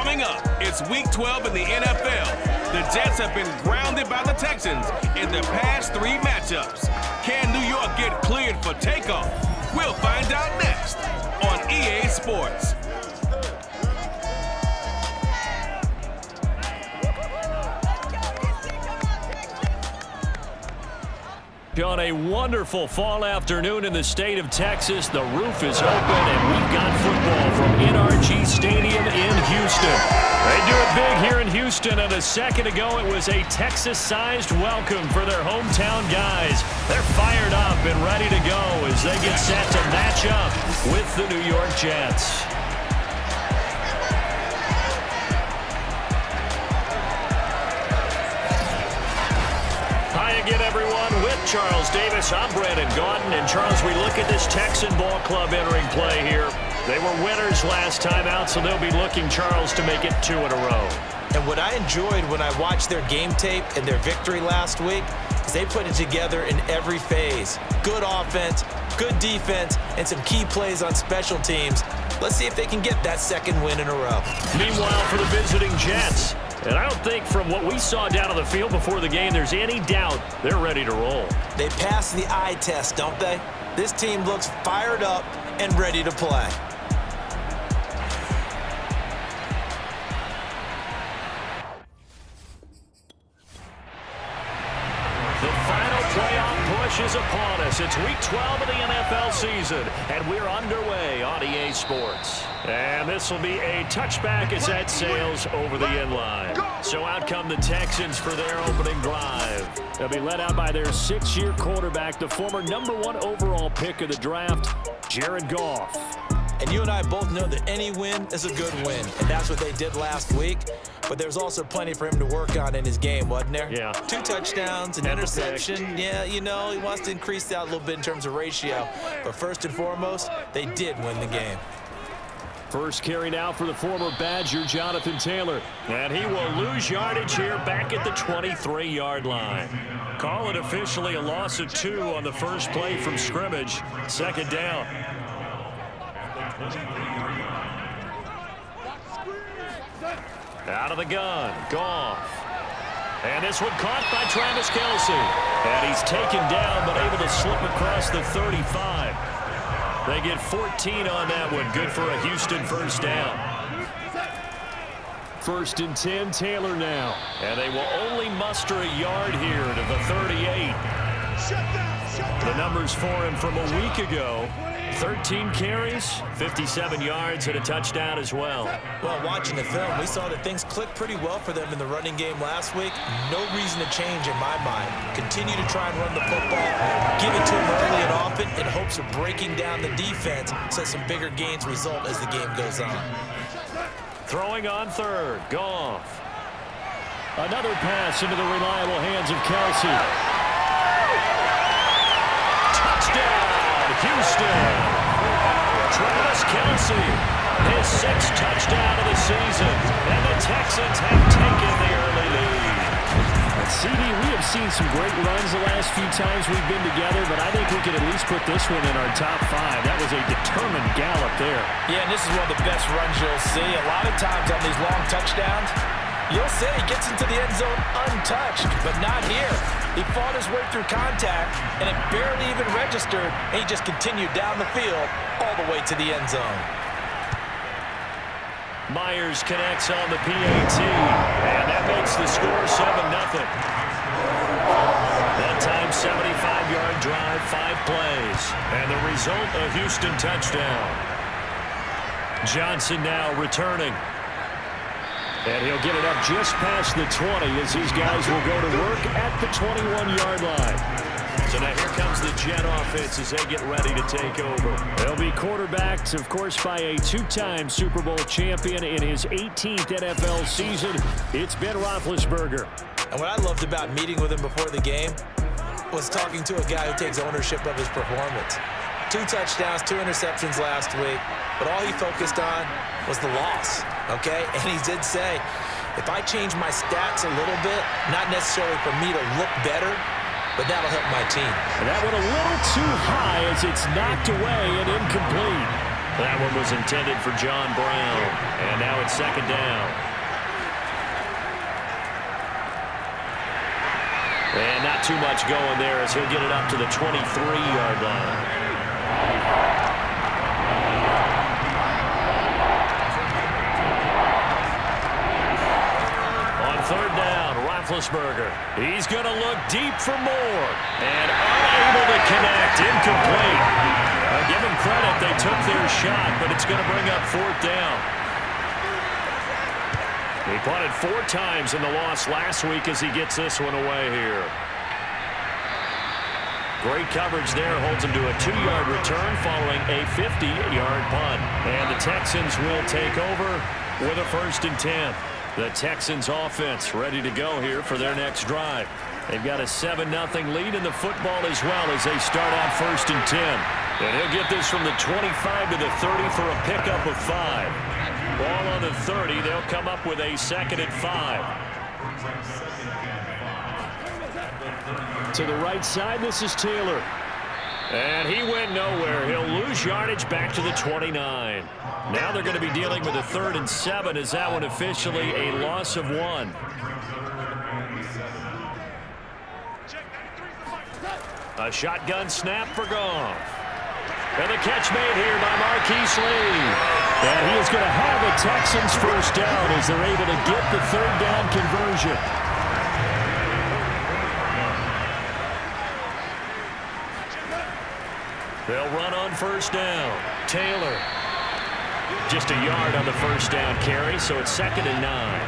Coming up, it's Week 12 in the NFL. The Jets have been grounded by the Texans in the past 3 matchups. Can New York get cleared for takeoff? We'll find out next on EA Sports. On a wonderful fall afternoon in the state of Texas, the roof is open and we've got football from NRG Stadium in Houston. They do it big here in Houston, and a second ago it was a Texas-sized welcome for their hometown guys. They're fired up and ready to go as they get set to match up with the New York Jets. Again, everyone, with Charles Davis, I'm Brandon Gaudin. And Charles, we look at this Texan ball club entering play here. They were winners last time out, so they'll be looking, Charles, to make it 2 in a row. And what I enjoyed when I watched their game tape and their victory last week is they put it together in every phase. Good offense, good defense, and some key plays on special teams. Let's see if they can get that second win in a row. Meanwhile, for the visiting Jets, and I don't think from what we saw down on the field before the game there's any doubt they're ready to roll. They pass the eye test, don't they? This team looks fired up and ready to play. The final playoff push is upon us. It's Week 12 of the NFL season, and we're underway on EA Sports. And this will be a touchback as that sails over the end line. So out come the Texans for their opening drive. They'll be led out by their 6-year quarterback, the former #1 overall pick of the draft, Jared Goff. And you and I both know that any win is a good win, and that's what they did last week. But there's also plenty for him to work on in his game, wasn't there? Yeah. 2 touchdowns, an interception. Yeah, you know, he wants to increase that a little bit in terms of ratio. But first and foremost, they did win the game. First carry now for the former Badger, Jonathan Taylor. And he will lose yardage here back at the 23-yard line. Call it officially a loss of 2 on the first play from scrimmage. Second down. Out of the gun, Goff. And this one caught by Travis Kelce. And he's taken down, but able to slip across the 35. They get 14 on that one. Good for a Houston first down. First and 10, Taylor now. And they will only muster a yard here to the 38. The numbers for him from a week ago. 13 carries, 57 yards, and a touchdown as well. Well, watching the film, we saw that things clicked pretty well for them in the running game last week. No reason to change in my mind. Continue to try and run the football, give it to them early and often in hopes of breaking down the defense so some bigger gains result as the game goes on. Throwing on third, Goff. Another pass into the reliable hands of Kelce. Touchdown, Houston. Travis Kelce, his 6th touchdown of the season, and the Texans have taken the early lead. CD, we have seen some great runs the last few times we've been together, but I think we could at least put this one in our top 5. That was a determined gallop there. Yeah, and this is one of the best runs you'll see. A lot of times on these long touchdowns, you'll say he gets into the end zone untouched, but not here. He fought his way through contact, and it barely even registered, and he just continued down the field all the way to the end zone. Myers connects on the PAT, and that makes the score 7-0. That time, 75-yard drive, 5 plays, and the result, a Houston touchdown. Johnson now returning. And he'll get it up just past the 20 as these guys will go to work at the 21-yard line. So now here comes the Jet offense as they get ready to take over. They'll be quarterbacked, of course, by a 2-time Super Bowl champion in his 18th NFL season. It's Ben Roethlisberger. And what I loved about meeting with him before the game was talking to a guy who takes ownership of his performance. 2 touchdowns, 2 interceptions last week, but all he focused on was the loss, okay? And he did say, if I change my stats a little bit, not necessarily for me to look better, but that'll help my team. And that went a little too high as it's knocked away and incomplete. That one was intended for John Brown. And now it's second down. And not too much going there as he'll get it up to the 23-yard line. On third down, Roethlisberger. He's going to look deep for more. And unable to connect. Incomplete. Give them credit. They took their shot, but it's going to bring up fourth down. He punted 4 times in the loss last week as he gets this one away here. Great coverage there. Holds him to a 2-yard return following a 50-yard punt. And the Texans will take over with a 1st and 10. The Texans offense ready to go here for their next drive. They've got a 7-0 lead in the football as well as they start out 1st and 10. And he'll get this from the 25 to the 30 for a pickup of 5. Ball on the 30. They'll come up with a 2nd and 5. To the right side, this is Taylor. And he went nowhere. He'll lose yardage back to the 29. Now they're going to be dealing with a 3rd and 7 as that one officially a loss of 1. A shotgun snap for Goff. And the catch made here by Marquise Lee. And he is going to have a Texans 1st down as they're able to get the 3rd down conversion. They'll run on 1st down. Taylor. Just a yard on the 1st down carry, so it's 2nd and 9.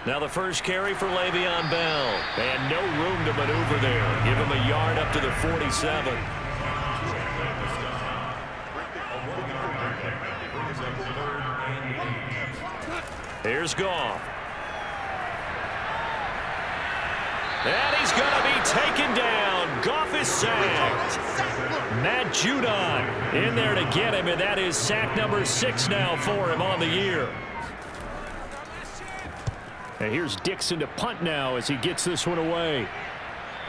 Now the first carry for Le'Veon Bell. And no room to maneuver there. Give him a yard up to the 47. Here's Goff. And he's going to be taken down. Goff is sacked. Matt Judon in there to get him, and that is sack number 6 now for him on the year. And here's Dixon to punt now as he gets this one away.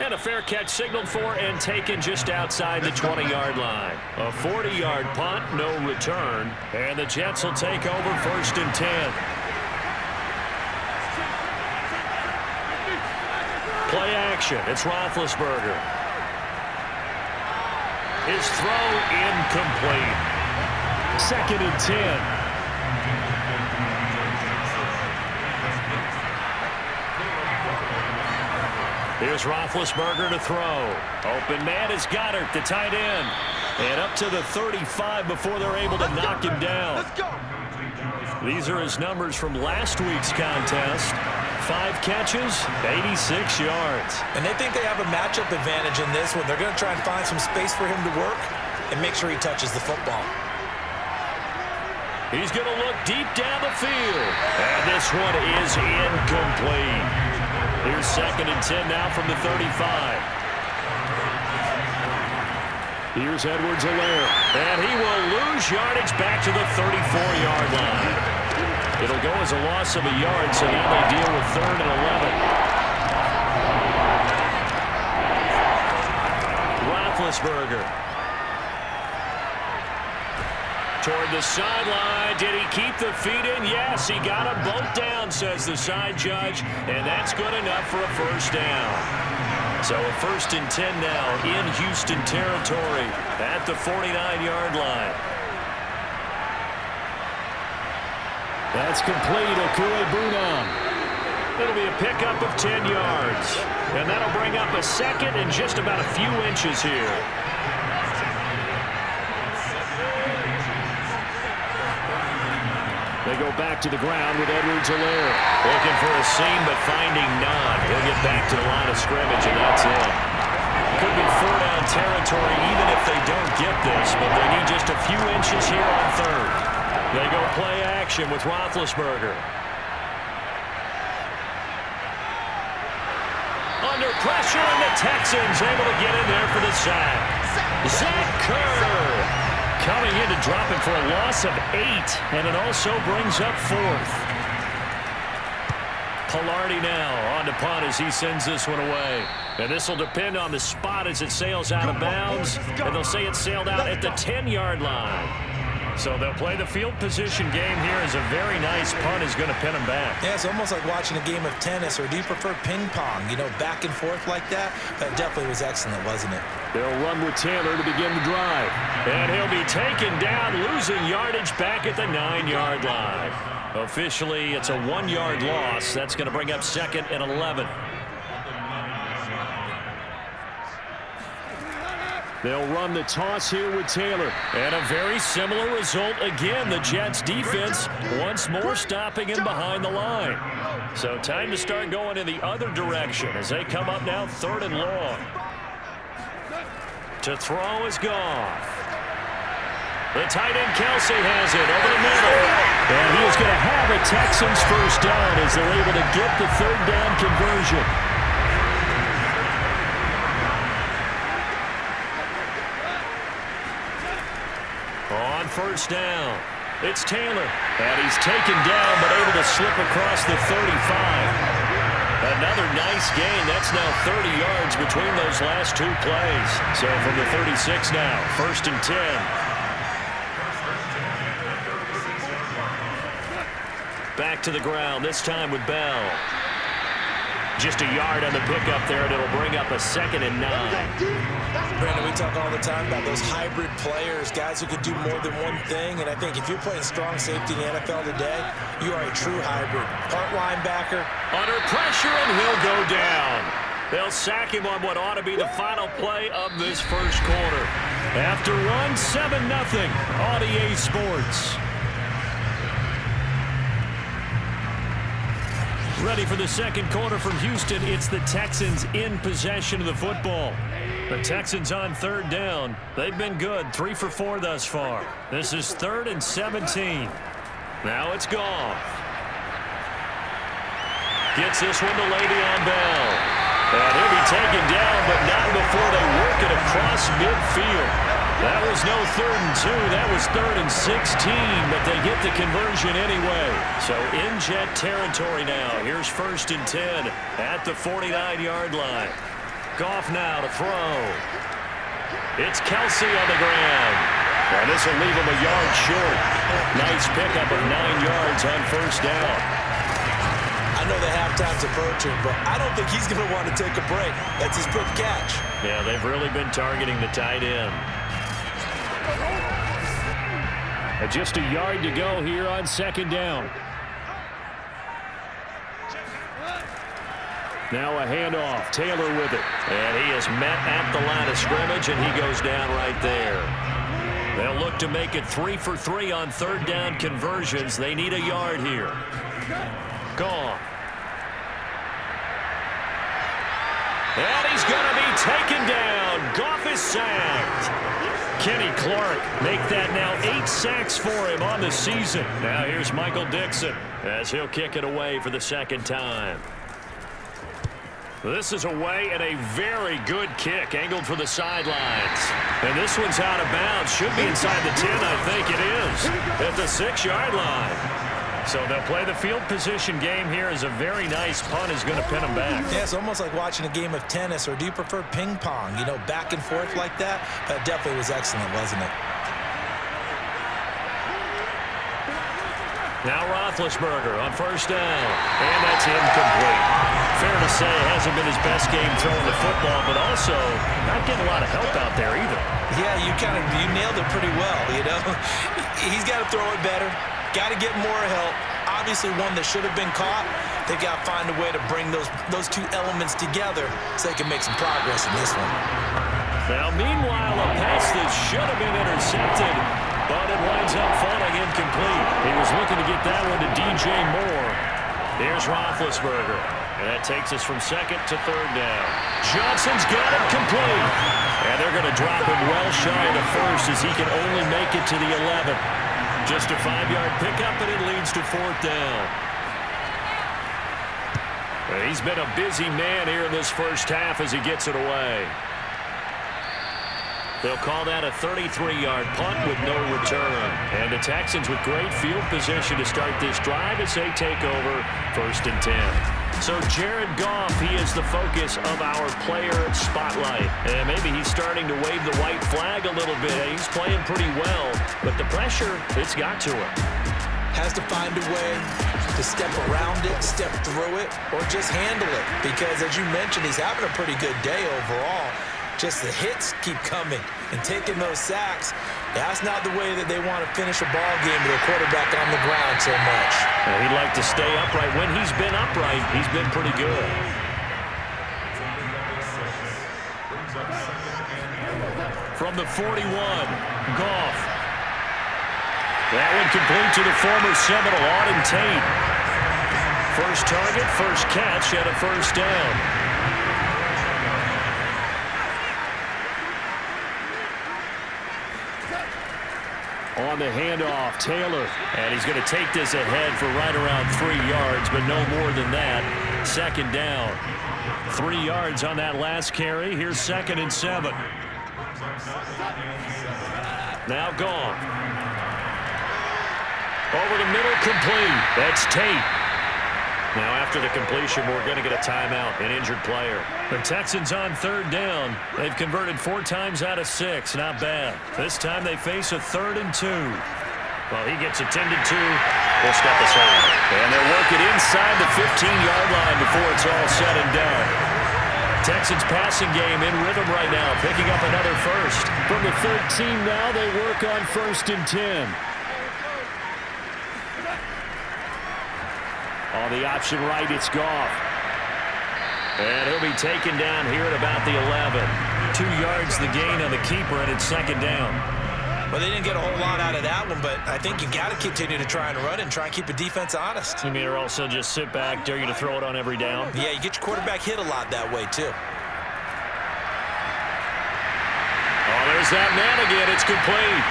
And a fair catch signaled for and taken just outside the 20-yard line. A 40-yard punt, no return. And the Jets will take over 1st and 10. Play action. It's Roethlisberger. His throw incomplete. 2nd and 10. Here's Roethlisberger to throw. Open man is Goddard, the tight end. And up to the 35 before they're able to knock him down. Let's go. These are his numbers from last week's contest. 5 catches, 86 yards. And they think they have a matchup advantage in this one. They're going to try and find some space for him to work and make sure he touches the football. He's going to look deep down the field. And this one is incomplete. Here's 2nd and 10 now from the 35. Here's Edwards-Helaire. And he will lose yardage back to the 34-yard line. It'll go as a loss of a yard, so now they deal with 3rd and 11. Roethlisberger. Toward the sideline. Did he keep the feet in? Yes, he got them both down, says the side judge. And that's good enough for a 1st down. So a 1st and 10 now in Houston territory at the 49-yard line. That's complete. Okue-Bunam. It'll be a pickup of 10 yards. And that'll bring up a 2nd and just about a few inches here. They go back to the ground with Edwards-Helaire. Looking for a seam, but finding none. He'll get back to the line of scrimmage, and that's it. Could be 4-down territory even if they don't get this, but they need just a few inches here on 3rd. They go play action with Roethlisberger. Under pressure, and the Texans able to get in there for the sack. Zach Kerr coming in to drop it for a loss of 8, and it also brings up 4th. Pilardi now on to punt as he sends this one away. And this will depend on the spot as it sails out of bounds. And they'll say it sailed out at the 10-yard line. So they'll play the field position game here as a very nice punt is going to pin them back. Yeah, it's almost like watching a game of tennis, or do you prefer ping pong? You know, back and forth like that? That definitely was excellent, wasn't it? They'll run with Taylor to begin the drive. And he'll be taken down, losing yardage back at the 9-yard line. Officially, it's a 1-yard loss. That's going to bring up 2nd and 11. They'll run the toss here with Taylor. And a very similar result again. The Jets defense once more stopping him behind the line. So time to start going in the other direction as they come up now 3rd and long. To throw is Goff. The tight end Kelsey has it over the middle. And he is going to have a Texans first down as they're able to get the 3rd down conversion. On first down, it's Taylor. And he's taken down but able to slip across the 35. Another nice gain. That's now 30 yards between those last 2 plays. So from the 36 now, 1st and 10. Back to the ground, this time with Bell. Just a yard on the pickup there, and it'll bring up a 2nd and 9. Brandon, we talk all the time about those hybrid players, guys who can do more than one thing, and I think if you're playing strong safety in the NFL today, you are a true hybrid. Part linebacker. Under pressure, and he'll go down. They'll sack him on what ought to be the final play of this first quarter. After run, 7-0 on EA Sports. Ready for the second quarter from Houston. It's the Texans in possession of the football. The Texans on 3rd down. They've been good, 3 for 4 thus far. This is 3rd and 17. Now it's Goff. Gets this one to Le'Veon Bell. And he'll be taken down, but not before they work it across midfield. That was no 3rd and 2. That was 3rd and 16, but they get the conversion anyway. So in Jet territory now. Here's 1st and 10 at the 49-yard line. Goff now to throw. It's Kelsey on the ground. And this will leave him a yard short. Nice pickup of 9 yards on 1st down. I know the halftime's approaching, but I don't think he's going to want to take a break. That's his 5th catch. Yeah, they've really been targeting the tight end. Just a yard to go here on 2nd down. Now a handoff. Taylor with it. And he is met at the line of scrimmage, and he goes down right there. They'll look to make it 3 for 3 on 3rd down conversions. They need a yard here. Gone. And he's going to be taken down. Goff is sacked. Kenny Clark make that now 8 sacks for him on the season. Now here's Michael Dixon as he'll kick it away for the 2nd time. This is away and a very good kick angled for the sidelines. And this one's out of bounds. Should be inside the 10, I think it is. At the 6-yard line. So they'll play the field position game here as a very nice punt is going to pin them back. Yeah, it's almost like watching a game of tennis, or do you prefer ping pong? You know, back and forth like that? That definitely was excellent, wasn't it? Now Roethlisberger on 1st down. And that's incomplete. Fair to say it hasn't been his best game throwing the football, but also not getting a lot of help out there either. Yeah, you nailed it pretty well, you know. He's got to throw it better. Got to get more help. Obviously one that should have been caught. They've got to find a way to bring those 2 elements together so they can make some progress in this one. Now, meanwhile, a pass that should have been intercepted, but it winds up falling incomplete. He was looking to get that one to DJ Moore. Here's Roethlisberger. And that takes us from 2nd to 3rd down. Johnson's got it complete. And they're going to drop him well shy of the 1st as he can only make it to the 11th. Just a 5-yard pickup, and it leads to 4th down. He's been a busy man here in this first half as he gets it away. They'll call that a 33-yard punt with no return. And the Texans with great field position to start this drive as they take over 1st and 10. So Jared Goff, he is the focus of our player spotlight. And maybe he's starting to wave the white flag a little bit. He's playing pretty well, but the pressure, it's got to him. Has to find a way to step around it, step through it, or just handle it. Because as you mentioned, he's having a pretty good day overall. Just the hits keep coming and taking those sacks. That's not the way that they want to finish a ball game with a quarterback on the ground so much. Well, he'd like to stay upright. When he's been upright, he's been pretty good. From the 41, Goff. That one complete to the former Seminole, Auden Tate. First target, first catch, and a first down. On the handoff, Taylor. And he's going to take this ahead for right around 3 yards, but no more than that. Second down. 3 yards on that last carry. Here's 2nd and 7. Now Goff. Over the middle, complete. That's Tate. Now after the completion, we're going to get a timeout, an injured player. The Texans on 3rd down. They've converted 4 times out of 6. Not bad. This time they face a 3rd and 2. Well, he gets attended to. We'll step aside. And they'll work it inside the 15-yard line before it's all said and done. Texans passing game in rhythm right now, picking up another first. From the 13 now, they work on 1st and 10. On the option right, it's Goff. And he'll be taken down here at about the 11. 2 yards the gain on the keeper, and it's 2nd down. Well, they didn't get a whole lot out of that one, but I think you got to continue to try and run and try and keep the defense honest. You mean, or also just sit back, dare you to throw it on every down? Yeah, you get your quarterback hit a lot that way, too. Oh, there's that man again. It's complete.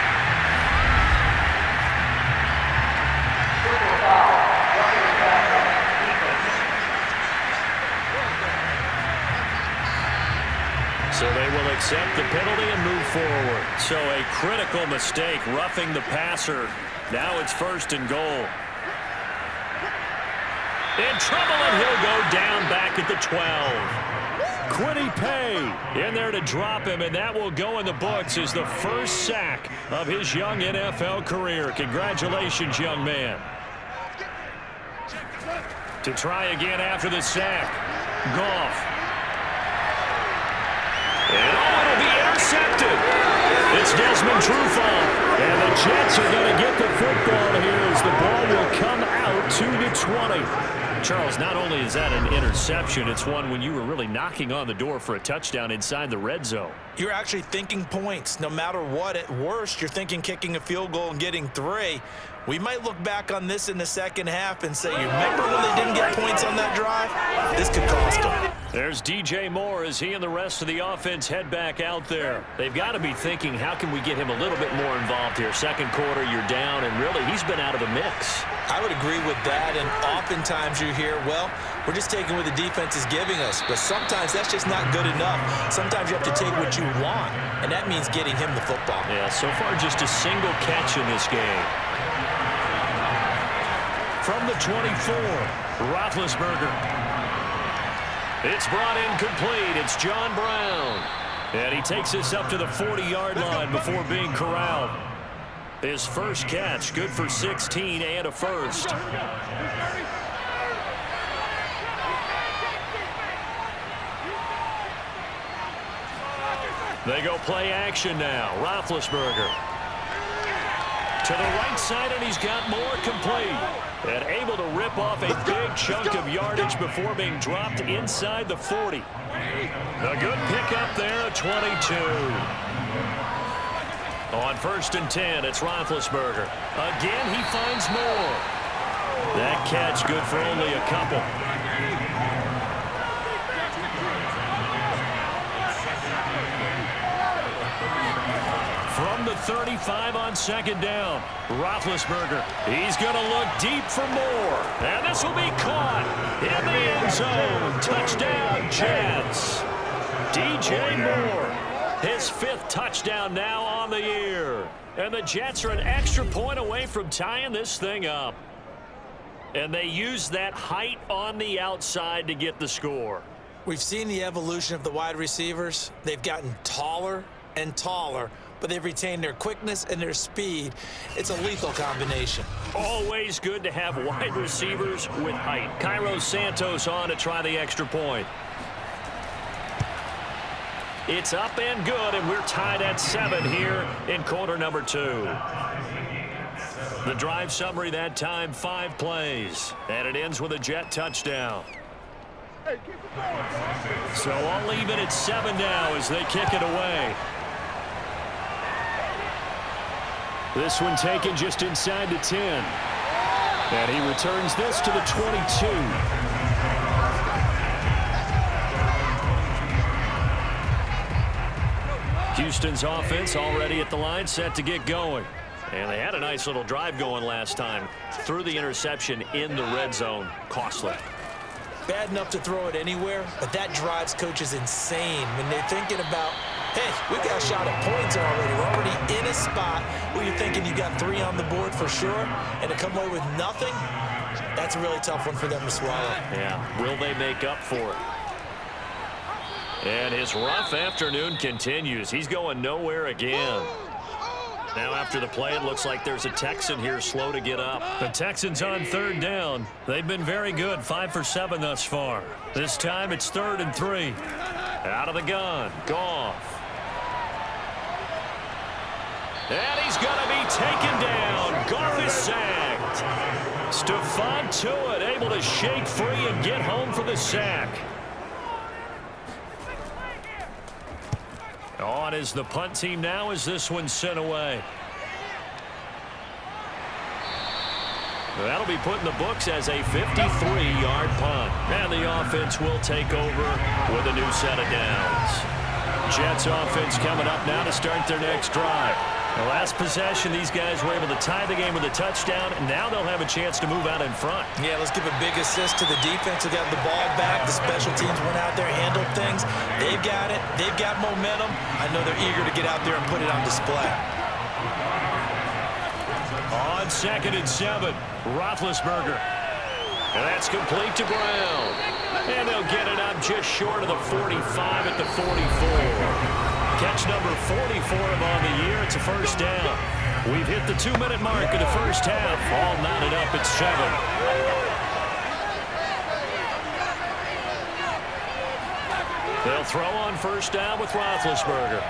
So they will accept the penalty and move forward. So a critical mistake, roughing the passer. Now it's 1st and goal. In trouble, and he'll go down back at the 12. Quiddy Pay in there to drop him, and that will go in the books as the first sack of his young NFL career. Congratulations, young man. To try again after the sack, Goff. And it'll be intercepted. It's Desmond Trufant. And the Jets are going to get the football here as the ball will come out to the 20. Charles, not only is that an interception, it's one when you were really knocking on the door for a touchdown inside the red zone. You're actually thinking points. No matter what, at worst, you're thinking kicking a field goal and getting 3. We might look back on this in the second half and say, you remember when they didn't get points on that drive? This could cost them. There's DJ Moore as he and the rest of the offense head back out there. They've got to be thinking, how can we get him a little bit more involved here? Second quarter, you're down, and really, he's been out of the mix. I would agree with that, and oftentimes you hear, well, we're just taking what the defense is giving us, but sometimes that's just not good enough. Sometimes you have to take what you want, and that means getting him the football. Yeah, so far just a single catch in this game. From the 24, Roethlisberger. It's brought in complete. It's John Brown. And he takes this up to the 40-yard line before being corralled. His first catch, good for 16 and a first. They go play action now. Roethlisberger. To the right side, and he's got more complete. And able to rip off a big chunk of yardage before being dropped inside the 40. A good pickup there at 22. On 1st and 10, it's Roethlisberger. Again, he finds more. That catch good for only a couple. From the 35 on 2nd down, Roethlisberger. He's going to look deep for more. And this will be caught in the end zone. Touchdown, Jets. DJ Moore, his 5th touchdown now on the year. And the Jets are an extra point away from tying this thing up. And they use that height on the outside to get the score. We've seen the evolution of the wide receivers. They've gotten taller and taller, but they've retained their quickness and their speed. It's a lethal combination. Always good to have wide receivers with height. Cairo Santos on to try the extra point. It's up and good, and we're tied at 7 here in quarter number 2. The drive summary that time, 5 plays, and it ends with a Jet touchdown. So I'll leave it at 7 now as they kick it away. This one taken just inside the 10. And he returns this to the 22. Houston's offense already at the line, set to get going. And they had a nice little drive going last time. Threw the interception in the red zone. Costly. Bad enough to throw it anywhere, but that drives coaches insane when they're thinking about, hey, we got a shot at points already. We're already in a spot where you're thinking you got 3 on the board for sure, and to come away with nothing, that's a really tough one for them to swallow. Yeah, will they make up for it? And his rough afternoon continues. He's going nowhere again. Now after the play, it looks like there's a Texan here slow to get up. The Texans on 3rd down. They've been very good, 5 for 7 thus far. This time it's 3rd and 3. Out of the gun, Goff. And he's going to be taken down. Goff is sacked. Stephon Tuitt able to shake free and get home for the sack. On is the punt team now as this one's sent away. That'll be put in the books as a 53-yard punt. And the offense will take over with a new set of downs. Jets offense coming up now to start their next drive. The last possession, these guys were able to tie the game with a touchdown, and now they'll have a chance to move out in front. Yeah, let's give a big assist to the defense who got the ball back. The special teams went out there, handled things. They've got it. They've got momentum. I know they're eager to get out there and put it on display. On 2nd and 7, Roethlisberger. And that's complete to Brown. And they'll get it up just short of the 45 at the 44. Catch number 44 of on the year. It's a first down. We've hit the 2-minute mark of the first half. All knotted up at 7. They'll throw on first down with Roethlisberger.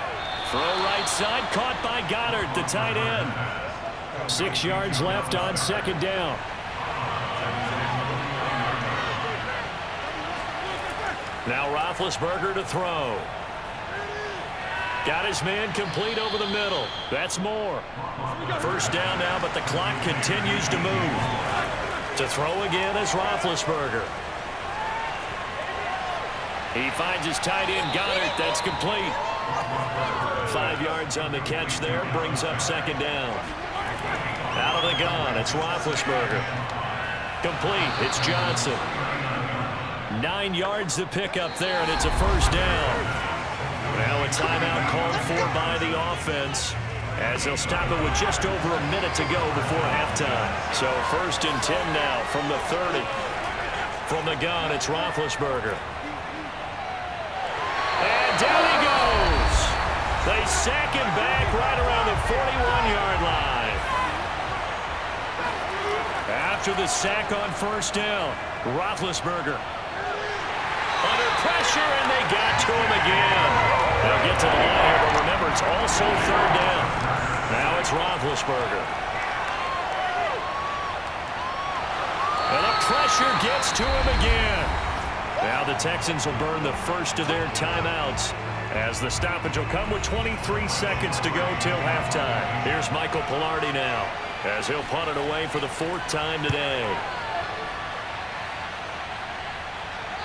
Throw right side, caught by Goddard, the tight end. 6 yards left on 2nd down. Now Roethlisberger to throw. Got his man complete over the middle. That's more. First down now, but the clock continues to move. To throw again is Roethlisberger. He finds his tight end, Goddard. That's complete. 5 yards on the catch there. Brings up 2nd down. Out of the gun, it's Roethlisberger. Complete, it's Johnson. 9 yards to pick up there, and it's a first down. Now a timeout called for by the offense as they'll stop it with just over a minute to go before halftime. So 1st and 10 now from the 30. From the gun, it's Roethlisberger. And down he goes. They sack him back right around the 41-yard line. After the sack on first down, Roethlisberger under pressure, and they got to him again. They'll get to the line here, but remember, it's also 3rd down. Now it's Roethlisberger. And the pressure gets to him again. Now the Texans will burn the first of their timeouts as the stoppage will come with 23 seconds to go till halftime. Here's Michael Pilardi now as he'll punt it away for the 4th time today.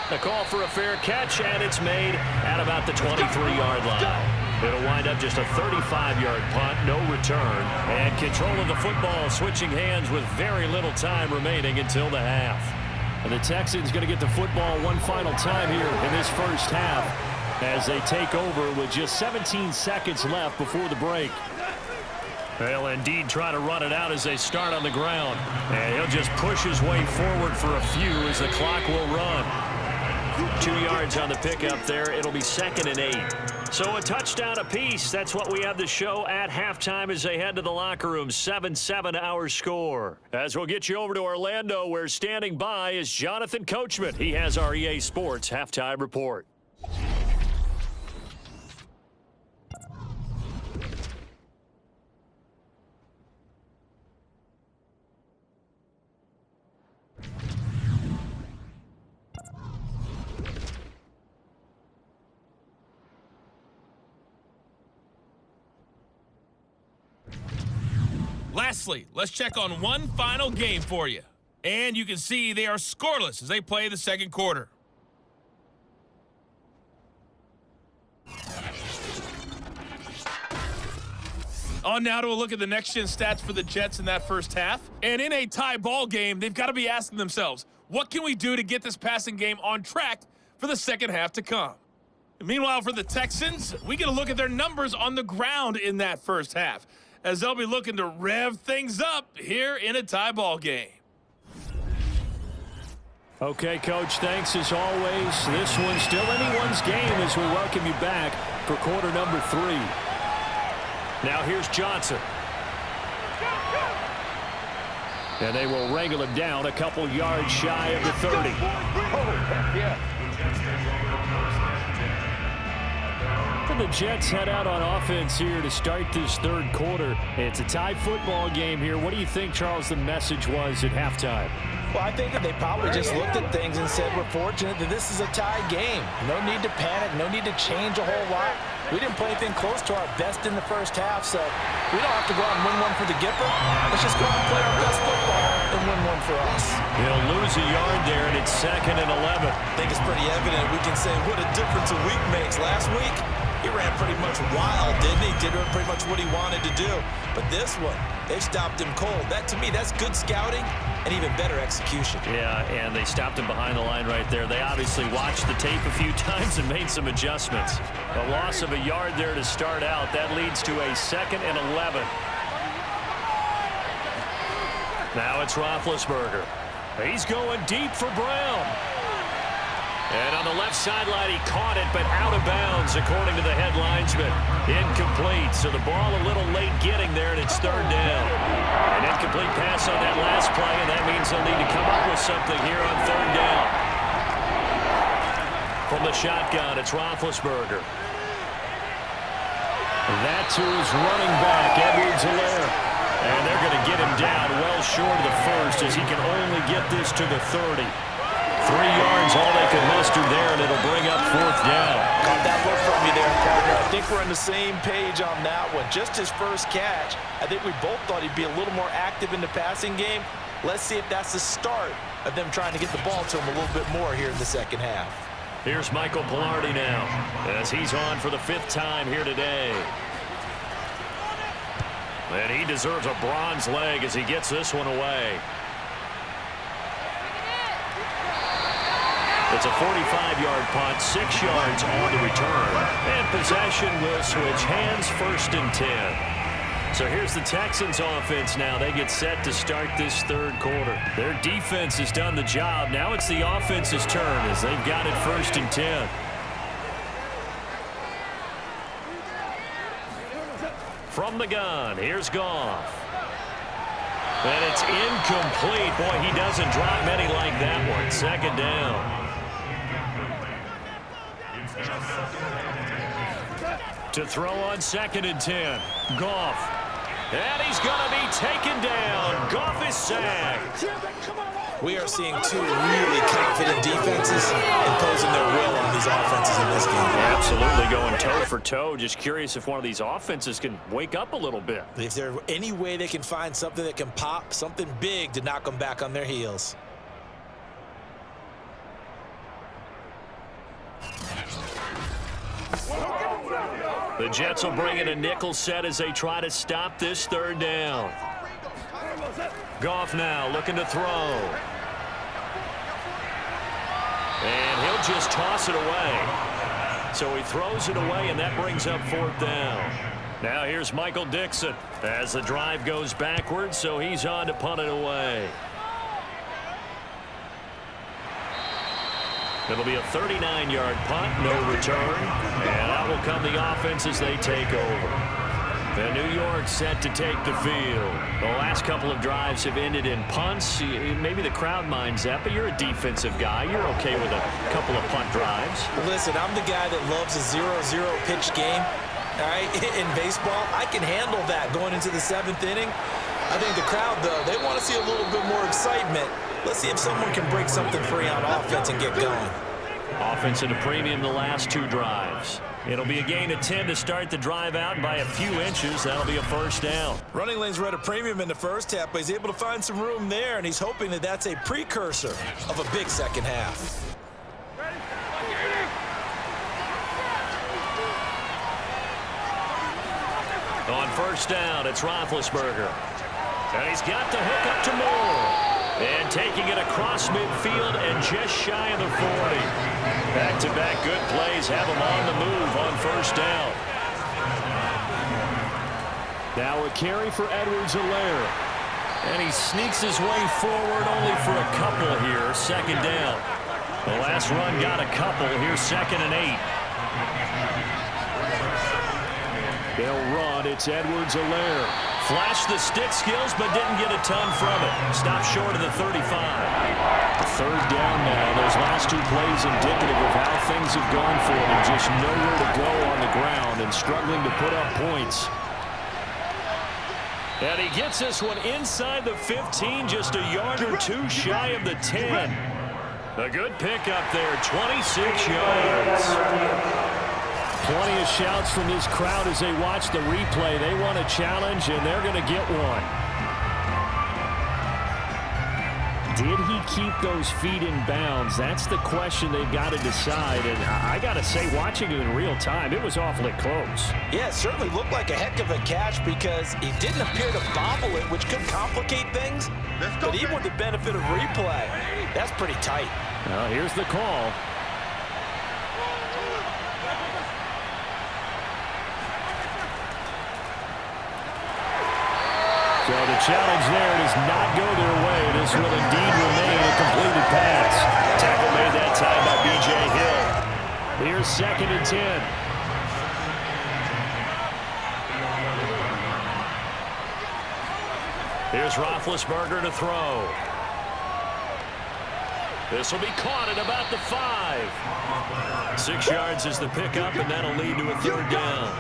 The call for a fair catch, and it's made at about the 23-yard line. It'll wind up just a 35-yard punt, no return, and control of the football switching hands with very little time remaining until the half. And the Texans going to get the football one final time here in this first half as they take over with just 17 seconds left before the break. They'll indeed try to run it out as they start on the ground. And he'll just push his way forward for a few as the clock will run. 2 yards on the pickup there. It'll be 2nd and 8. So a touchdown apiece. That's what we have to show at halftime as they head to the locker room. 7-7 our score. As we'll get you over to Orlando, where standing by is Jonathan Coachman. He has our EA Sports halftime report. Lastly, let's check on one final game for you. And you can see they are scoreless as they play the second quarter. On now to a look at the next-gen stats for the Jets in that first half. And in a tie ball game, they've got to be asking themselves, what can we do to get this passing game on track for the second half to come? And meanwhile, for the Texans, we get a look at their numbers on the ground in that first half, as they'll be looking to rev things up here in a tie ball game. Okay, Coach, thanks as always. This one's still anyone's game as we welcome you back for quarter number 3. Now here's Johnson. And they will wrangle him down a couple yards shy of the 30. The Jets head out on offense here to start this third quarter. It's a tie football game here. What do you think, Charles, the message was at halftime? Well, I think that they probably just looked at things and said, we're fortunate that this is a tie game. No need to panic, no need to change a whole lot. We didn't play anything close to our best in the first half, so we don't have to go out and win one for the Gipper. Let's just go out and play our best football and win one for us. He'll lose a yard there, and it's 2nd and 11. I think it's pretty evident. We can say what a difference a week makes. Last week, he ran pretty much wild, didn't he? Did pretty much what he wanted to do. But this one, they stopped him cold. That, to me, that's good scouting and even better execution. Yeah, and they stopped him behind the line right there. They obviously watched the tape a few times and made some adjustments. A loss of a yard there to start out. That leads to a 2nd and 11. Now it's Roethlisberger. He's going deep for Brown. And on the left sideline, he caught it, but out of bounds, according to the head linesman. Incomplete, so the ball a little late getting there, and it's 3rd down. An incomplete pass on that last play, and that means they'll need to come up with something here on 3rd down. From the shotgun, it's Roethlisberger. That to his running back, Edwards-Helaire. And they're going to get him down well short of the first, as he can only get this to the 30. 3 yards, all they could muster there, and it'll bring up 4th down. Caught that look from you there, partner. I think we're on the same page on that one. Just his first catch, I think we both thought he'd be a little more active in the passing game. Let's see if that's the start of them trying to get the ball to him a little bit more here in the second half. Here's Michael Pilardi now, as he's on for the 5th time here today. And he deserves a bronze leg as he gets this one away. It's a 45-yard punt, 6 yards on the return. And possession will switch hands, 1st and 10. So here's the Texans offense now. They get set to start this third quarter. Their defense has done the job. Now it's the offense's turn as they've got it 1st and 10. From the gun, here's Goff. And it's incomplete. Boy, he doesn't drop many like that one. 2nd down. To throw on 2nd and 10. Goff. And he's going to be taken down. Goff is sacked. We are seeing two really confident defenses imposing their will on these offenses in this game. Absolutely going toe for toe. Just curious if one of these offenses can wake up a little bit. If there's any way they can find something that can pop, something big to knock them back on their heels. The Jets will bring in a nickel set as they try to stop this 3rd down. Goff now looking to throw. And he'll just toss it away. So he throws it away, and that brings up 4th down. Now here's Michael Dixon as the drive goes backwards, so he's on to punt it away. It'll be a 39-yard punt, no return, and out will come the offense as they take over. The New York set to take the field. The last couple of drives have ended in punts. Maybe the crowd minds that, but you're a defensive guy. You're okay with a couple of punt drives. Listen, I'm the guy that loves a 0-0 pitch game. All right, in baseball, I can handle that going into the 7th inning. I think the crowd, though, they want to see a little bit more excitement. Let's see if someone can break something free on offense and get going. Offense at a premium the last 2 drives. It'll be a gain of 10 to start the drive out, and by a few inches, that'll be a first down. Running lanes were at a premium in the first half, but he's able to find some room there, and he's hoping that that's a precursor of a big second half. On first down, it's Roethlisberger. And he's got the hook up to Moore. And taking it across midfield and just shy of the 40. Back-to-back good plays have him on the move on first down. Now a carry for Edwards-Helaire. And he sneaks his way forward only for a couple here, second down. The last run got a couple, here's 2nd and 8. They'll run. It's Edwards-Helaire. Flashed the stick skills, but didn't get a ton from it. Stopped short of the 35. Third down now. Those last 2 plays indicative of how things have gone for him. Just nowhere to go on the ground and struggling to put up points. And he gets this one inside the 15, just a yard or 2 shy of the 10. A good pickup there, 26 yards. Plenty of shouts from this crowd as they watch the replay. They want a challenge, and they're going to get one. Did he keep those feet in bounds? That's the question they've got to decide. And I got to say, watching it in real time, it was awfully close. Yeah, it certainly looked like a heck of a catch because he didn't appear to bobble it, which could complicate things. But even with the benefit of replay, that's pretty tight. Well, here's the call. So the challenge there does not go their way. This will indeed remain a completed pass. Tackle made that time by B.J. Hill. Here's 2nd and 10. Here's Roethlisberger to throw. This will be caught at about the 5. 6 yards is the pickup, and that'll lead to a 3rd down.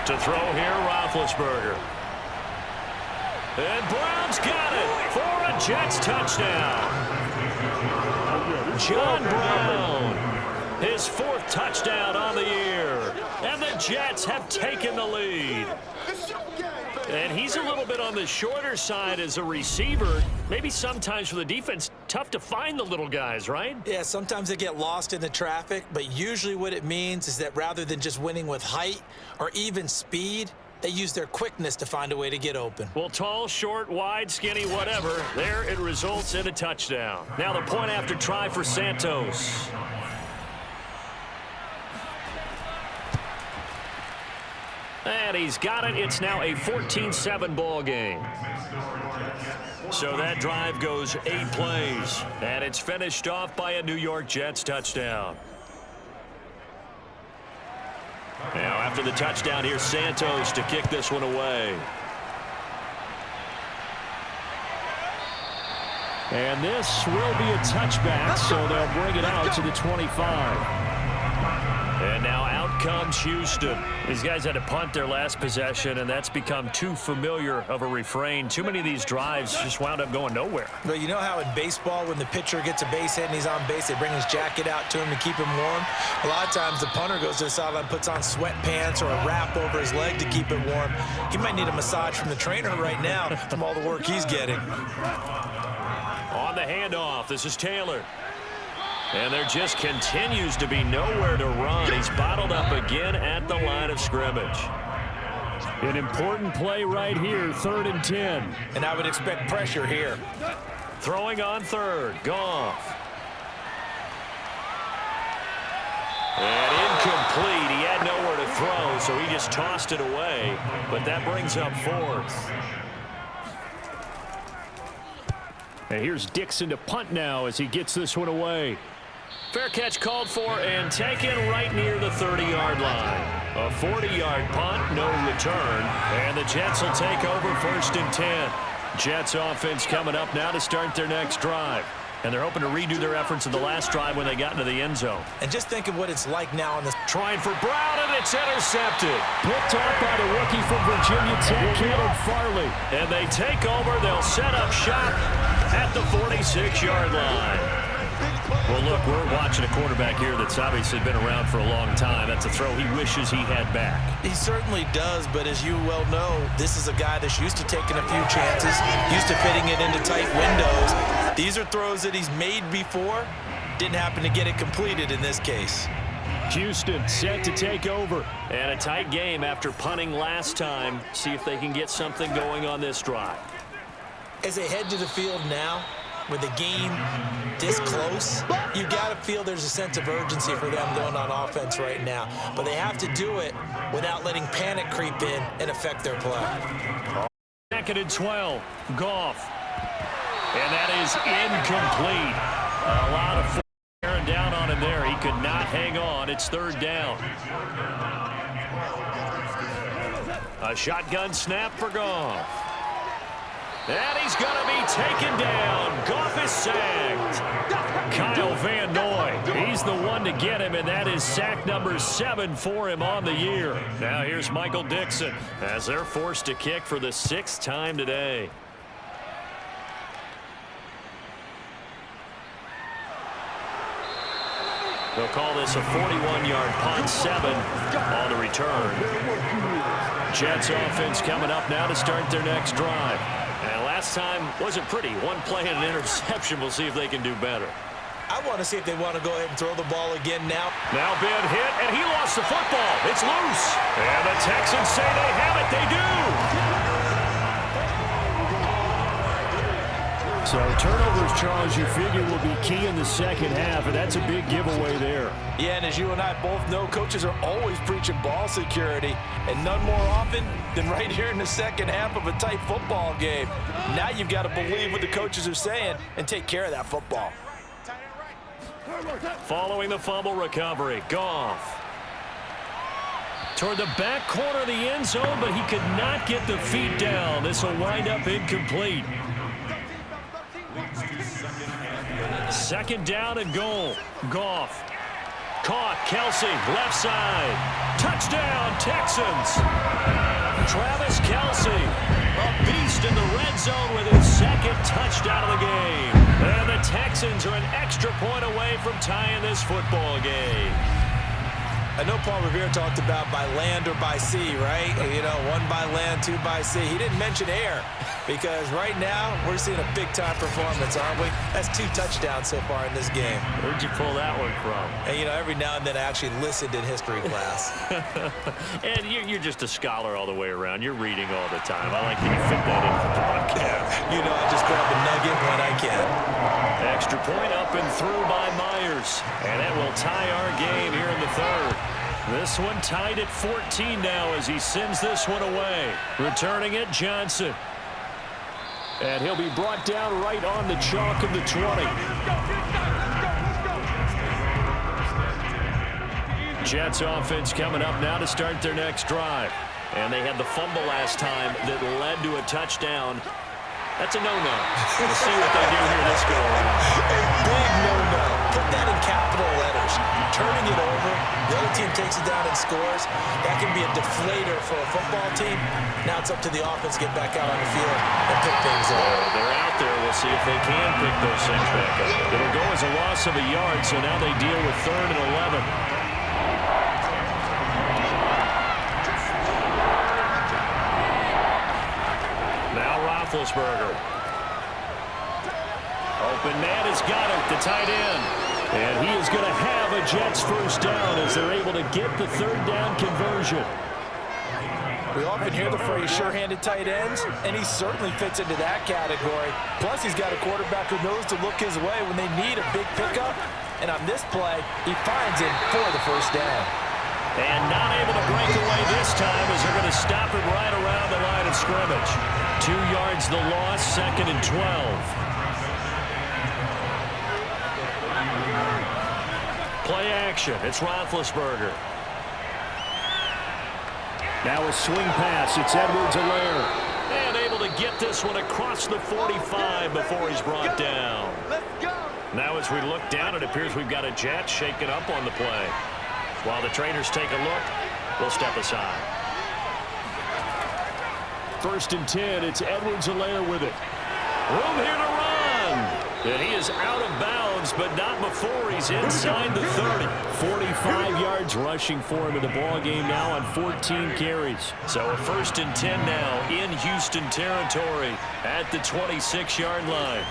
To throw here, Roethlisberger. And Brown's got it for a Jets touchdown. John Brown, his 4th touchdown on the year. And the Jets have taken the lead. And he's a little bit on the shorter side as a receiver. Maybe sometimes for the defense, tough to find the little guys, right? Yeah, sometimes they get lost in the traffic, but usually what it means is that rather than just winning with height or even speed, they use their quickness to find a way to get open. Well, tall, short, wide, skinny, whatever, there it results in a touchdown. Now the point after try for Santos. And he's got it. It's now a 14-7 ball game. So that drive goes 8 plays. And it's finished off by a New York Jets touchdown. Now after the touchdown, here's Santos to kick this one away. And this will be a touchback, so they'll bring it out to the 25. And now out comes Houston. These guys had to punt their last possession, and that's become too familiar of a refrain. Too many of these drives just wound up going nowhere. Well, you know how in baseball, when the pitcher gets a base hit and he's on base, they bring his jacket out to him to keep him warm? A lot of times the punter goes to the sideline, puts on sweatpants or a wrap over his leg to keep it warm. He might need a massage from the trainer right now from all the work he's getting. On the handoff, this is Taylor. And there just continues to be nowhere to run. He's bottled up again at the line of scrimmage. An important play right here, 3rd and 10. And I would expect pressure here. Throwing on third. Goff. And incomplete. He had nowhere to throw, so he just tossed it away. But that brings up fourth. And here's Dixon to punt now as he gets this one away. Fair catch called for and taken right near the 30-yard line. A 40-yard punt, no return. And the Jets will take over 1st and 10. Jets offense coming up now to start their next drive. And they're hoping to redo their efforts in the last drive when they got into the end zone. And just think of what it's like now on this. Trying for Brown, and it's intercepted. Picked off by the rookie from Virginia Tech, Caleb Farley. And they take over. They'll set up shop at the 46-yard line. Well, look, we're watching a quarterback here that's obviously been around for a long time. That's a throw he wishes he had back. He certainly does, but as you well know, this is a guy that's used to taking a few chances, used to fitting it into tight windows. These are throws that he's made before. Didn't happen to get it completed in this case. Houston set to take over. And a tight game after punting last time. See if they can get something going on this drive. As they head to the field now, with the game this close, you got to feel there's a sense of urgency for them going on offense right now. But they have to do it without letting panic creep in and affect their play. 2nd and 12. Goff. And that is incomplete. A lot of bearing down on him there. He could not hang on. It's 3rd down. A shotgun snap for Goff. And he's going to be taken down. Goff is sacked. Kyle Van Noy, he's the one to get him, and that is sack number 7 for him on the year. Now here's Michael Dixon as they're forced to kick for the 6th time today. They'll call this a 41-yard punt, 7 on the return. Jets offense coming up now to start their next drive. And last time wasn't pretty. One play and an interception. We'll see if they can do better. I want to see if they want to go ahead and throw the ball again now. Now Ben hit, and he lost the football. It's loose. And the Texans say they have it. They do. So turnovers, Charles, you figure will be key in the second half, and that's a big giveaway there. Yeah, and as you and I both know, coaches are always preaching ball security, and none more often than right here in the second half of a tight football game. Now you've got to believe what the coaches are saying and take care of that football. Following the fumble recovery, Goff. Toward the back corner of the end zone, but he could not get the feet down. This will wind up incomplete. 2nd down and goal. Goff. Caught. Kelsey, left side. Touchdown, Texans. Travis Kelsey, a beast in the red zone with his 2nd touchdown of the game. And the Texans are an extra point away from tying this football game. I know Paul Revere talked about by land or by sea, right? You know, 1 by land, 2 by sea. He didn't mention air because right now we're seeing a big-time performance, aren't we? That's 2 touchdowns so far in this game. Where'd you pull that one from? And, you know, every now and then I actually listened in history class. And you're just a scholar all the way around. You're reading all the time. I like that you fit that into the broadcast. You know, I just grab a nugget when I can. Extra point up and through by Myers. And that will tie our game here in the 3rd. This one tied at 14 now as he sends this one away. Returning it, Johnson. And he'll be brought down right on the chalk of the 20. Jets offense coming up now to start their next drive. And they had the fumble last time that led to a touchdown. That's a no-no. We'll see what they do here this go around. A big no-no. Put that in capital letters. Turning it over, the other team takes it down and scores. That can be a deflator for a football team. Now it's up to the offense to get back out on the field and pick things up. They're out there. We'll see if they can pick those things back up. It'll go as a loss of a yard, so now they deal with 3rd and 11. Now Roethlisberger. Open man has got it, the tight end. And he is going to have a Jets 1st down as they're able to get the 3rd down conversion. We often hear the phrase sure-handed tight ends, and he certainly fits into that category. Plus, he's got a quarterback who knows to look his way when they need a big pickup. And on this play, he finds him for the first down. And not able to break away this time as they're going to stop him right around the line of scrimmage. 2 yards the loss, 2nd and 12. Play action. It's Roethlisberger. Now a swing pass. It's Edwards-Helaire. And able to get this one across the 45 before he's brought down. Now as we look down, it appears we've got a Jet shaken up on the play. While the traders take a look, we'll step aside. 1st and 10. It's Edwards-Helaire with it. Room here to run. And he is out of bounds, but not before he's inside the 30. 45 yards rushing for him in the ball game now on 14 carries. So a 1st and 10 now in Houston territory at the 26-yard line.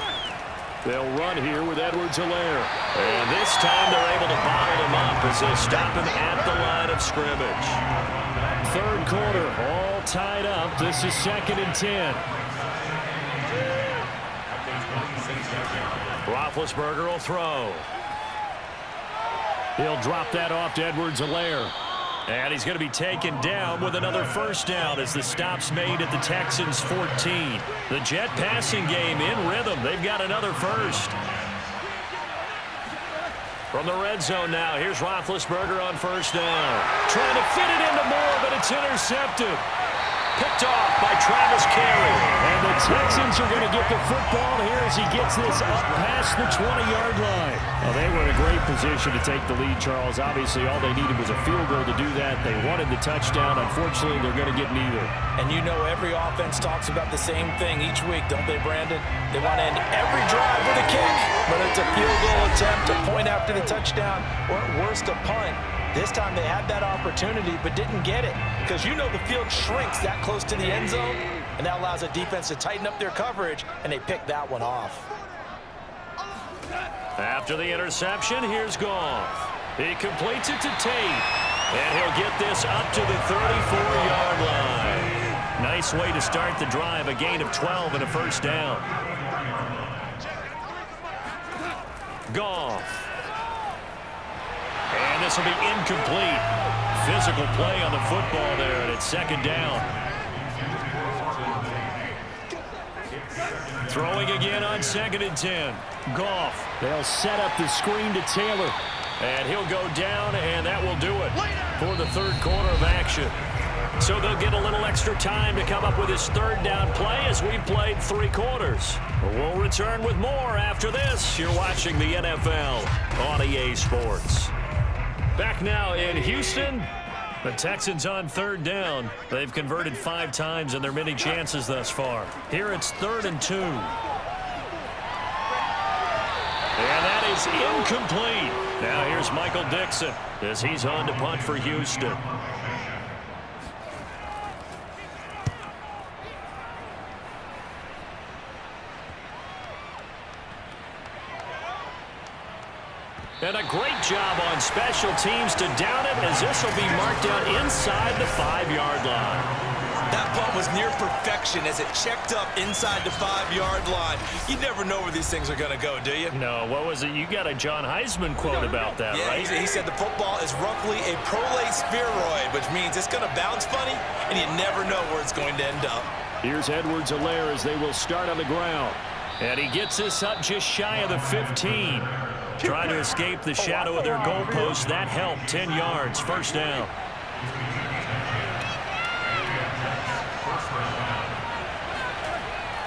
They'll run here with Edwards-Helaire. And this time they're able to bottle him up as they stop him at the line of scrimmage. 3rd quarter, all tied up. This is 2nd and 10. Roethlisberger will throw. He'll drop that off to Edwards-Helaire. And he's going to be taken down with another first down as the stop's made at the Texans' 14. The Jet passing game in rhythm. They've got another first. From the red zone now, here's Roethlisberger on first down. Trying to fit it into Moore, but it's intercepted. Picked off by Travis Carey. And the Texans are going to get the football here as he gets this up past the 20-yard line. Well, they were in a great position to take the lead, Charles. Obviously, all they needed was a field goal to do that. They wanted the touchdown. Unfortunately, they're going to get neither. And you know every offense talks about the same thing each week, don't they, Brandon? They want to end every drive with a kick, whether it's a field goal attempt, a point after the touchdown, or at worst, a punt. This time they had that opportunity but didn't get it because you know the field shrinks that close to the end zone, and that allows a defense to tighten up their coverage, and they pick that one off. After the interception, here's Goff. He completes it to Tate, and he'll get this up to the 34-yard line. Nice way to start the drive, a gain of 12 and a first down. Goff. And this will be incomplete. Physical play on the football there, and it's 2nd down. Throwing again on 2nd and 10. Goff. They'll set up the screen to Taylor. And he'll go down, and that will do it for the 3rd quarter of action. So they'll get a little extra time to come up with his 3rd down play as we've played 3 quarters. We'll return with more after this. You're watching the NFL on EA Sports. Back now in Houston, the Texans on 3rd down. They've converted 5 times in their many chances thus far. Here it's 3rd and 2. And that is incomplete. Now here's Michael Dixon as he's on to punt for Houston. And a great job on special teams to down it as this will be marked out inside the 5-yard line. That punt was near perfection as it checked up inside the 5-yard line. You never know where these things are going to go, do you? No, what was it? You got a John Heisman quote about that, yeah, right? He said the football is roughly a prolate spheroid, which means it's going to bounce funny, and you never know where it's going to end up. Here's Edwards-Helaire as they will start on the ground. And he gets this up just shy of the 15. Trying to escape the shadow of their goalpost. That helped. 10 yards. First down.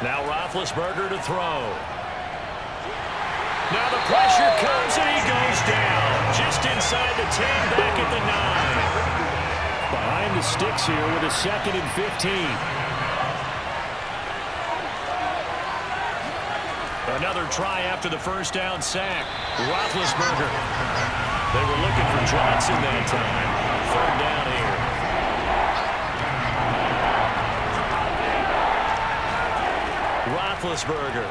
Now Roethlisberger to throw. Now the pressure comes and he goes down. Just inside the 10, back at the 9. Behind the sticks here with a 2nd and 15. Another try after the first down sack. Roethlisberger. They were looking for Johnson that time. 3rd down here. Roethlisberger.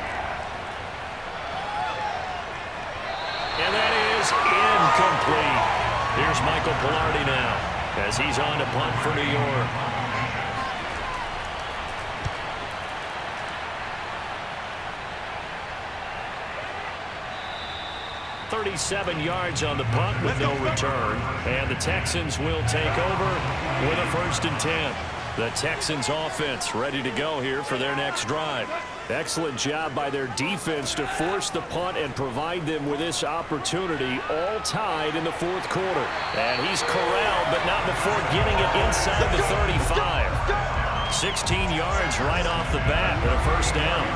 And that is incomplete. Here's Michael Pilardi now as he's on to punt for New York. 37 yards on the punt with no return. And the Texans will take over with a 1st and 10. The Texans offense ready to go here for their next drive. Excellent job by their defense to force the punt and provide them with this opportunity, all tied in the 4th quarter. And he's corralled, but not before getting it inside the 35. 16 yards right off the bat and a 1st down.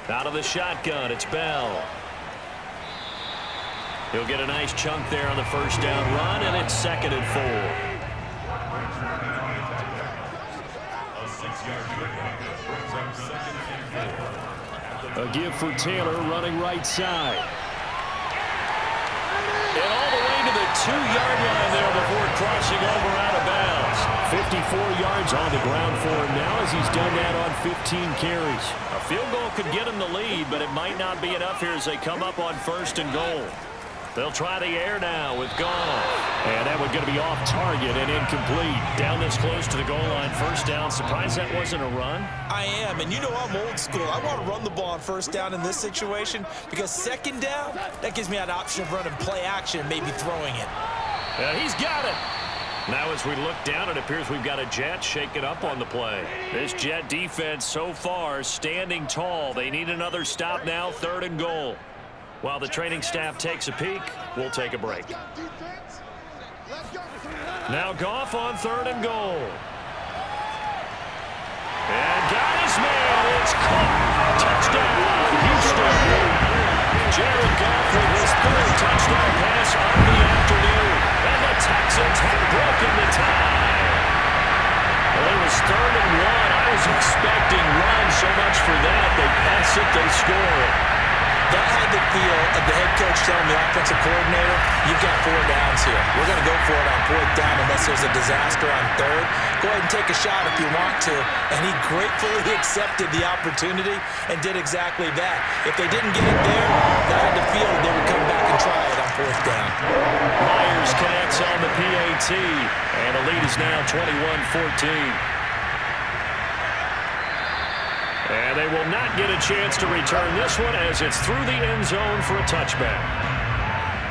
Out of the shotgun, it's Bell. He'll get a nice chunk there on the 1st down run, and it's 2nd and 4. A give for Taylor running right side. And all the way to the 2-yard line there before crossing over out of bounds. 54 yards on the ground for him now as he's done that on 15 carries. A field goal could get him the lead, but it might not be enough here as they come up on 1st and goal. They'll try the air now with Goff. And that one's going to be off target and incomplete. Down this close to the goal line, 1st down. Surprised that wasn't a run? I am, and you know I'm old school. I want to run the ball on 1st down in this situation because 2nd down, that gives me an option of running play action and maybe throwing it. And he's got it. Now as we look down, it appears we've got a Jet shaking up on the play. This Jet defense so far standing tall. They need another stop now, 3rd and goal. While the training staff takes a peek, we'll take a break. Now Goff on 3rd and goal. And got his man. It's caught. Touchdown, Houston. Jared Goff with his 3rd touchdown pass on the afternoon. And the Texans have broken the tie. Well, it was 3rd and 1. I was expecting runs so much for that. They pass it, they score it. That had the feel of the head coach telling the offensive coordinator, you've got 4 downs here. We're going to go for it on 4th down unless there's a disaster on 3rd. Go ahead and take a shot if you want to. And he gratefully accepted the opportunity and did exactly that. If they didn't get it there, that had the feel that they would come back and try it on 4th down. Myers connects on the PAT, and the lead is now 21-14. And they will not get a chance to return this one as it's through the end zone for a touchback.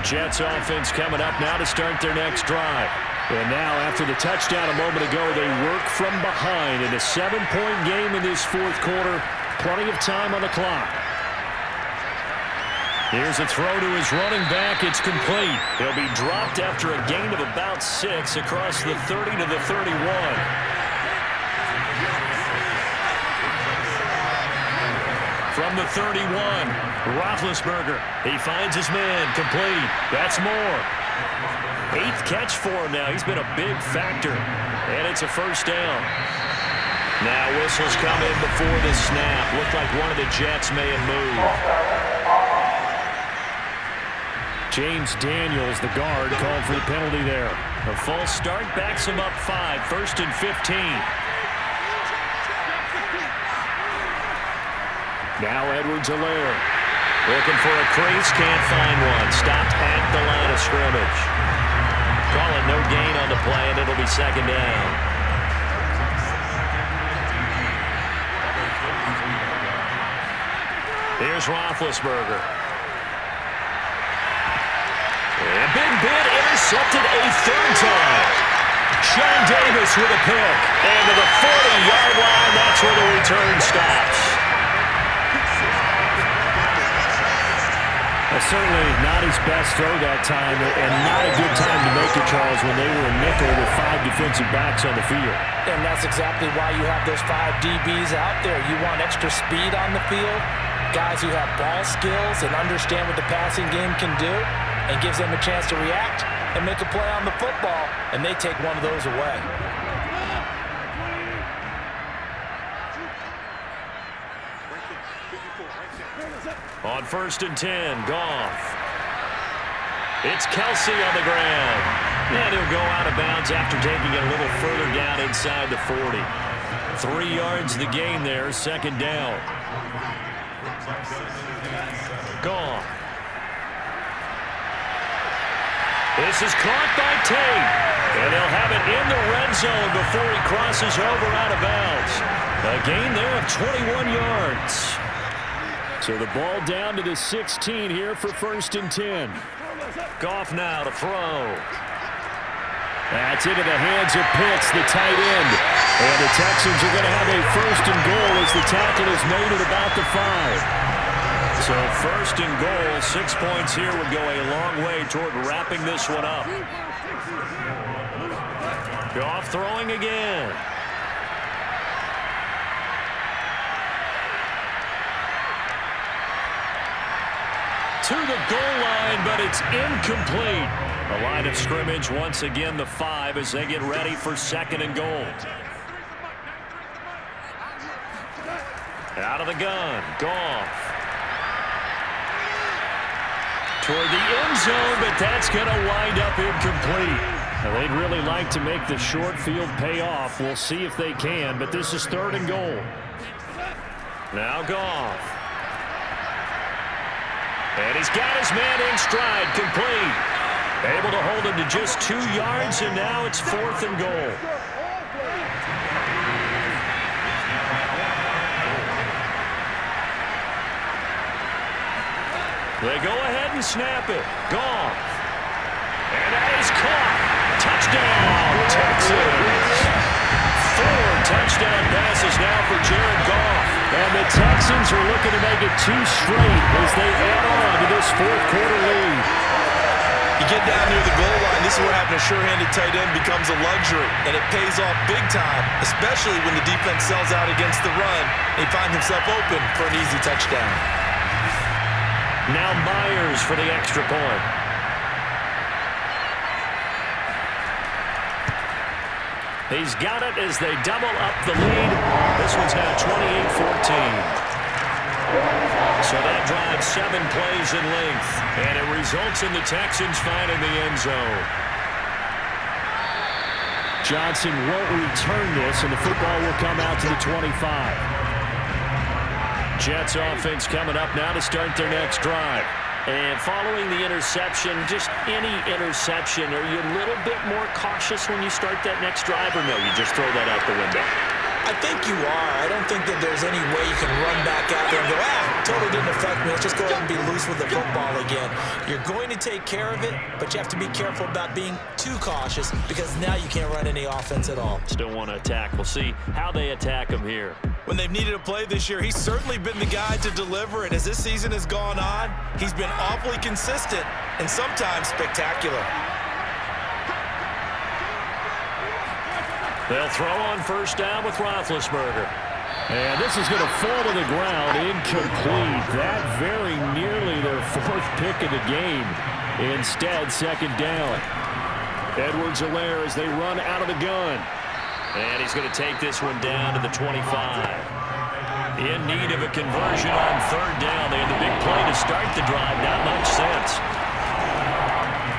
Jets offense coming up now to start their next drive. And now after the touchdown a moment ago, they work from behind in a 7-point game in this 4th quarter. Plenty of time on the clock. Here's a throw to his running back. It's complete. He'll be dropped after a gain of about 6 across the 30 to the 31. From the 31, Roethlisberger. He finds his man, complete. That's more. 8th catch for him now. He's been a big factor. And it's a 1st down. Now whistles come in before the snap. Looked like one of the Jets may have moved. James Daniels, the guard, called for the penalty there. A false start backs him up 5, 1st and 15. Now Edwards-Helaire looking for a crease, can't find one. Stopped at the line of scrimmage. Call it no gain on the play, and it'll be 2nd down. Here's Roethlisberger. And Big Ben intercepted a 3rd time. Sean Davis with a pick. And to the 40-yard line, that's where the return stops. Certainly not his best throw that time, and not a good time to make it, Charles, when they were a nickel with 5 defensive backs on the field. And that's exactly why you have those 5 DBs out there. You want extra speed on the field, guys who have ball skills and understand what the passing game can do, and gives them a chance to react and make a play on the football, and they take one of those away. On 1st and 10, Goff. It's Kelsey on the ground. And he'll go out of bounds after taking it a little further down inside the 40. 3 yards the gain there, 2nd down. Goff. This is caught by Tate. And they'll have it in the red end zone before he crosses over out of bounds. A gain there of 21 yards. So the ball down to the 16 here for 1st and 10. Goff now to throw. That's into the hands of Pitts, the tight end. And the Texans are going to have a 1st and goal as the tackle is made at about the 5. So 1st and goal, 6 points here would go a long way toward wrapping this one up. Goff throwing again. To the goal line, but it's incomplete. The line of scrimmage once again the 5 as they get ready for 2nd and goal. Out of the gun, Goff. Toward the end zone, but that's going to wind up incomplete. Now, they'd really like to make the short field pay off. We'll see if they can, but this is 3rd and goal. Now Goff. And he's got his man in stride, complete. Able to hold him to just 2 yards, and now it's 4th and goal. They go ahead and snap it. Goff. And that is caught. Touchdown, Texans. 4 touchdown passes now for Jared Goff. And the Texans are looking to make it 2 straight as they add on to this 4th quarter lead. You get down near the goal line, this is where having a sure-handed tight end becomes a luxury, and it pays off big time, especially when the defense sells out against the run, and he finds himself open for an easy touchdown. Now Myers for the extra point. He's got it as they double up the lead. This one's now 28-14. So that drives 7 plays in length, and it results in the Texans finding the end zone. Johnson won't return this, and the football will come out to the 25. Jets offense coming up now to start their next drive. And following the interception, just any interception, are you a little bit more cautious when you start that next drive, or no, you just throw that out the window? I think you are. I don't think that there's any way you can run back out there and go, totally didn't affect me. Let's just go ahead and be loose with the football again. You're going to take care of it, but you have to be careful about being too cautious because now you can't run any offense at all. Still want to attack. We'll see how they attack him here. When they've needed a play this year, he's certainly been the guy to deliver it. As this season has gone on, he's been awfully consistent and sometimes spectacular. They'll throw on 1st down with Roethlisberger. And this is going to fall to the ground, incomplete. That very nearly their 4th pick of the game. Instead, 2nd down. Edwards-Helaire as they run out of the gun. And he's going to take this one down to the 25. In need of a conversion on 3rd down. They had the big play to start the drive. Not much sense.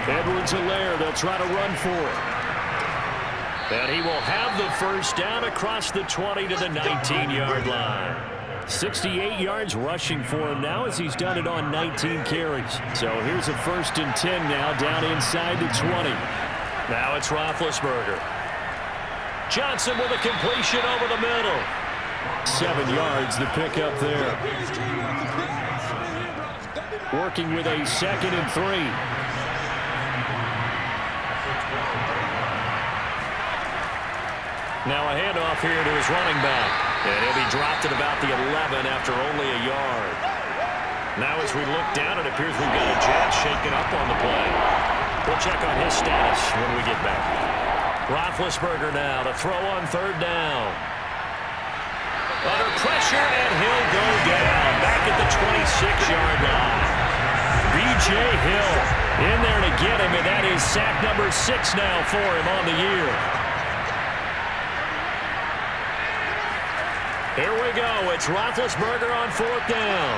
Edwards-Helaire, they'll try to run for it. And he will have the 1st down across the 20 to the 19-yard line. 68 yards rushing for him now as he's done it on 19 carries. So here's a 1st and 10 now down inside the 20. Now it's Roethlisberger. Johnson with a completion over the middle. 7 yards the pick up there. Working with a 2nd and 3. Now a handoff here to his running back. And he'll be dropped at about the 11 after only a yard. Now as we look down, it appears we've got a Jet shaken up on the play. We'll check on his status when we get back. Roethlisberger now to throw on 3rd down. Under pressure, and he'll go down. Back at the 26-yard line. B.J. Hill in there to get him, and that is sack number 6 now for him on the year. Here we go. It's Roethlisberger on 4th down.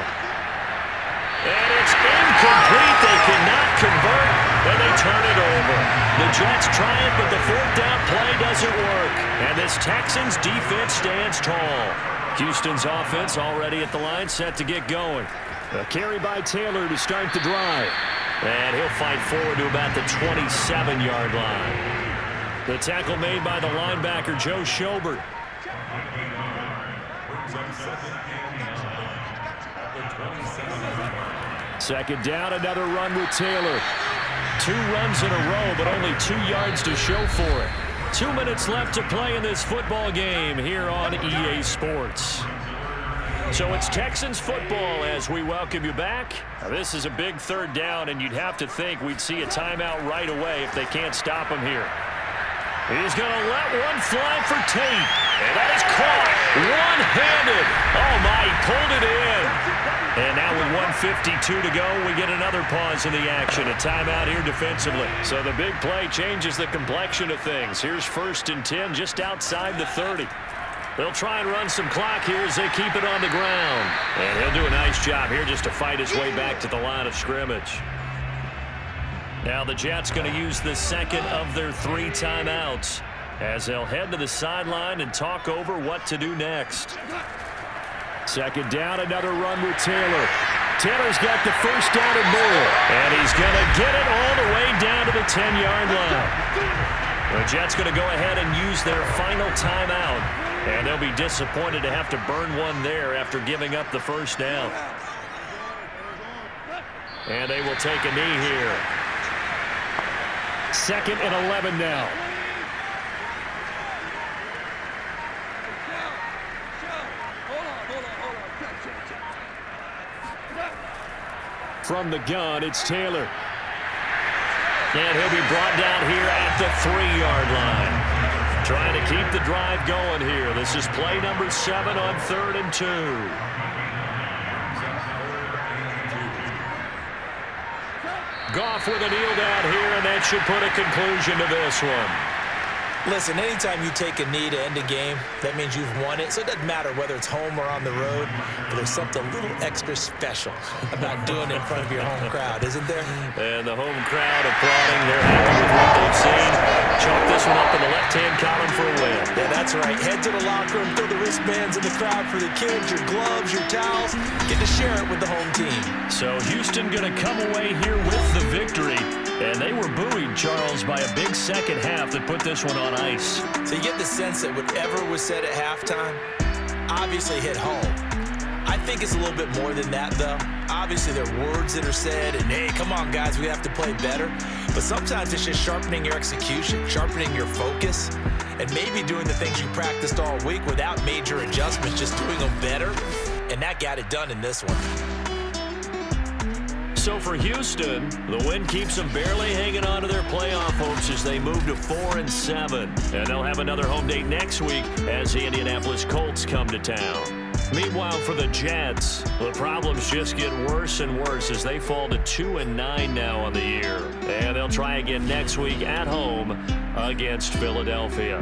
And it's incomplete. They cannot convert, and they turn it over. The Jets try it, but the 4th down play doesn't work. And this Texans defense stands tall. Houston's offense already at the line, set to get going. A carry by Taylor to start the drive. And he'll fight forward to about the 27-yard line. The tackle made by the linebacker, Joe Schobert. Second down, another run with Taylor. 2 runs in a row, but only 2 yards to show for it. 2 minutes left to play in this football game here on EA Sports. So it's Texans football as we welcome you back. Now, this is a big third down, and you'd have to think we'd see a timeout right away if they can't stop him here. He's going to let one fly for Tate. And that is caught one-handed. Oh, my, he pulled it in. And now with 1:52 to go, we get another pause in the action. A timeout here defensively. So the big play changes the complexion of things. Here's 1st and 10 just outside the 30. They'll try and run some clock here as they keep it on the ground. And he'll do a nice job here just to fight his way back to the line of scrimmage. Now the Jets going to use the second of their 3 timeouts as they'll head to the sideline and talk over what to do next. Second down, another run with Taylor. Taylor's got the first down and more. And he's going to get it all the way down to the 10-yard line. The Jets going to go ahead and use their final timeout. And they'll be disappointed to have to burn one there after giving up the first down. And they will take a knee here. 2nd and 11 now. From the gun, it's Taylor. And he'll be brought down here at the 3-yard line. Trying to keep the drive going here. This is play number 7 on 3rd and 2. Goff with a kneel down here, and that should put a conclusion to this one. Listen, anytime you take a knee to end a game, that means you've won it. So it doesn't matter whether it's home or on the road, but there's something a little extra special about doing it in front of your home crowd, isn't there? And the home crowd applauding. They're happy with what they've seen. Chalk this one up in the left-hand column for a win. Yeah, that's right. Head to the locker room, throw the wristbands in the crowd for the kids, your gloves, your towels. Get to share it with the home team. So Houston going to come away here with the victory. And they were buoyed, Charles, by a big second half that put this one on ice. So you get the sense that whatever was said at halftime obviously hit home. I think it's a little bit more than that, though. Obviously, there are words that are said, and, hey, come on, guys, we have to play better. But sometimes it's just sharpening your execution, sharpening your focus, and maybe doing the things you practiced all week without major adjustments, just doing them better. And that got it done in this one. So for Houston, the win keeps them barely hanging on to their playoff hopes as they move to 4-7. And they'll have another home date next week as the Indianapolis Colts come to town. Meanwhile, for the Jets, the problems just get worse and worse as they fall to 2-9 now on the year. And they'll try again next week at home against Philadelphia.